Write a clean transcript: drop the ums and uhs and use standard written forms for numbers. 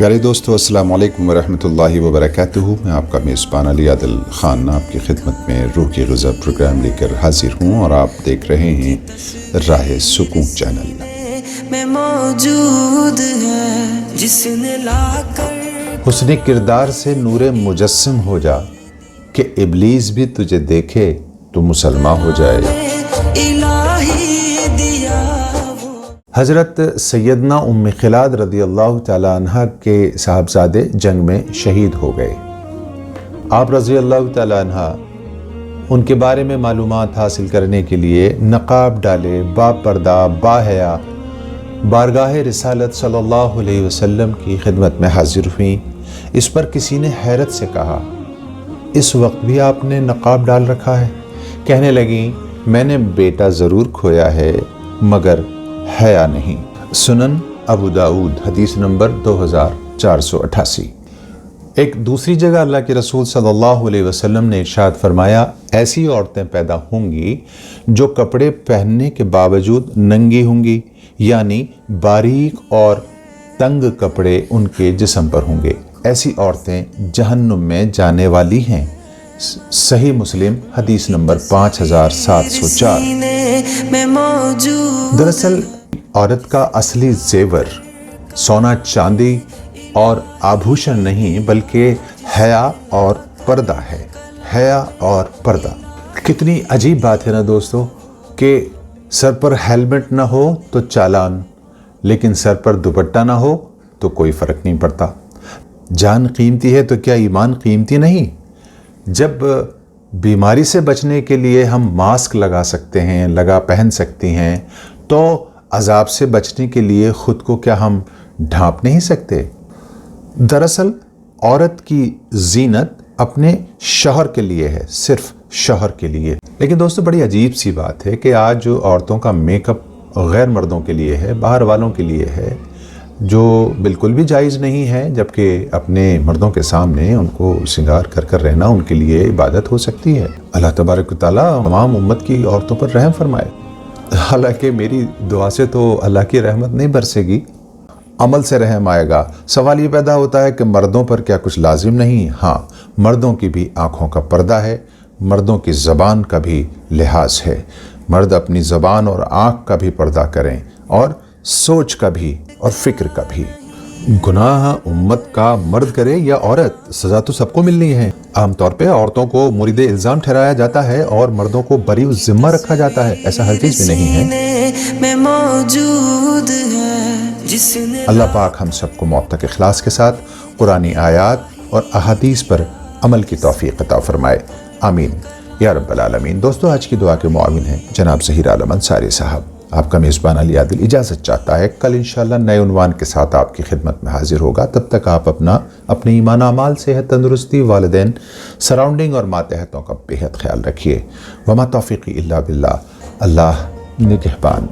پیارے دوستو، السلام علیکم ورحمۃ اللہ وبرکاتہ۔ میں آپ کا میزبان علی عادل خان آپ کی خدمت میں روح کی غذا پروگرام لے کر حاضر ہوں، اور آپ دیکھ رہے ہیں راہ سکون چینل۔ میں موجود ہے جس نے لا کر حسن کردار سے نور مجسم ہو جا، کہ ابلیس بھی تجھے دیکھے تو مسلمان ہو جائے۔ الہی دیا حضرت سیدنا ام خلاد رضی اللہ تعالیٰ عنہ کے صاحبزادے جنگ میں شہید ہو گئے۔ آپ رضی اللہ تعالیٰ عنہ ان کے بارے میں معلومات حاصل کرنے کے لیے نقاب ڈالے، با پردہ، با حیا بارگاہ رسالت صلی اللہ علیہ وسلم کی خدمت میں حاضر ہوئیں۔ اس پر کسی نے حیرت سے کہا، اس وقت بھی آپ نے نقاب ڈال رکھا ہے؟ کہنے لگیں، میں نے بیٹا ضرور کھویا ہے مگر حیا نہیں۔ سنن ابو داؤد حدیث نمبر 2488۔ ایک دوسری جگہ اللہ کے رسول صلی اللہ علیہ وسلم نے ارشاد فرمایا، ایسی عورتیں پیدا ہوں گی جو کپڑے پہننے کے باوجود ننگی ہوں گی، یعنی باریک اور تنگ کپڑے ان کے جسم پر ہوں گے۔ ایسی عورتیں جہنم میں جانے والی ہیں۔ صحیح مسلم حدیث نمبر 5704۔ میں موجود دراصل عورت کا اصلی زیور سونا چاندی اور آبھوشن نہیں، بلکہ حیا اور پردہ ہے۔ حیا اور پردہ، کتنی عجیب بات ہے نا دوستو، کہ سر پر ہیلمٹ نہ ہو تو چالان، لیکن سر پر دوپٹہ نہ ہو تو کوئی فرق نہیں پڑتا۔ جان قیمتی ہے تو کیا ایمان قیمتی نہیں؟ جب بیماری سے بچنے کے لیے ہم ماسک لگا سکتے ہیں، پہن سکتی ہیں، تو عذاب سے بچنے کے لیے خود کو کیا ہم ڈھانپ نہیں سکتے؟ دراصل عورت کی زینت اپنے شوہر کے لیے ہے، صرف شوہر کے لیے۔ لیکن دوستو، بڑی عجیب سی بات ہے کہ آج جو عورتوں کا میک اپ غیر مردوں کے لیے ہے، باہر والوں کے لیے ہے، جو بالکل بھی جائز نہیں ہے، جبکہ اپنے مردوں کے سامنے ان کو سنگار کر رہنا ان کے لیے عبادت ہو سکتی ہے۔ اللہ تبارک و تعالیٰ تمام امت کی عورتوں پر رحم فرمائے۔ حالانکہ میری دعا سے تو اللہ کی رحمت نہیں برسے گی، عمل سے رحم آئے گا۔ سوال یہ پیدا ہوتا ہے کہ مردوں پر کیا کچھ لازم نہیں؟ ہاں، مردوں کی بھی آنکھوں کا پردہ ہے، مردوں کی زبان کا بھی لحاظ ہے۔ مرد اپنی زبان اور آنکھ کا بھی پردہ کریں، اور سوچ کا بھی اور فکر کا بھی۔ گناہ امت کا مرد کرے یا عورت، سزا تو سب کو ملنی ہے۔ عام طور پہ عورتوں کو مورد الزام ٹھہرایا جاتا ہے اور مردوں کو بری ذمہ رکھا جاتا ہے، ایسا ہرگز بھی نہیں ہے۔ میں موجود ہے جس نے اللہ پاک ہم سب کو موت تک اخلاص کے ساتھ قرآنی آیات اور احادیث پر عمل کی توفیق عطا فرمائے، آمین یا رب العالمین۔ دوستو، آج کی دعا کے معاون ہیں جناب ظہیر عالم انصاری صاحب۔ آپ کا میزبان علی عادل اجازت چاہتا ہے کل انشاءاللہ نئے عنوان کے ساتھ آپ کی خدمت میں حاضر ہوگا۔ تب تک آپ اپنے ایمان اعمال، صحت، تندرستی، والدین، سراؤنڈنگ اور ماتحتوں کا بے حد خیال رکھیے۔ وما توفیقی الا باللہ۔ اللہ نگہبان۔